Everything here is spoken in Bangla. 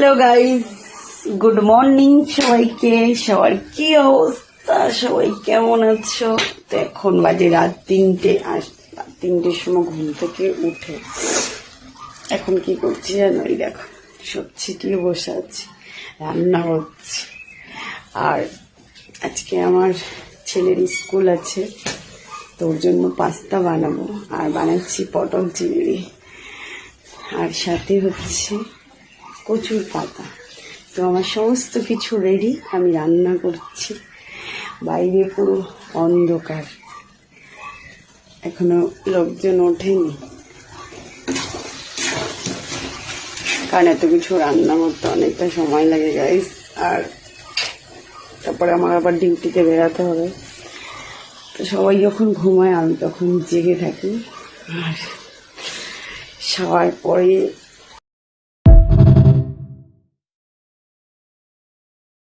হ্যালো গাইস, গুড মর্নিং সবাইকে। সবার কি অবস্থা, সবাই কেমন আছো? তো এখন বাজে রাত 3টে, আর রাত 3টের সময় ঘুম থেকে উঠে এখন কি করছি জানো? এই দেখো সব ছিটিয়ে বসে আছি, রান্না হচ্ছে। আর আজকে আমার ছেলের স্কুল আছে, তো ওর জন্য পাস্তা বানাবো, আর বানাচ্ছি পটল চিংড়ি, আর সাথে হচ্ছে কচুর পাতা। তো আমার সমস্ত কিছু রেডি, আমি রান্না করছি। বাইরে পুরো অন্ধকার, এখনো লোকজন ওঠেনি, কারণ এত কিছু রান্না করতে অনেকটা সময় লাগে গাইস। আর তারপরে আমার আবার ডিউটিতে বেরাতে হবে, তো সবাই যখন ঘুমায় আমি তখন জেগে থাকি। আর সবার পরে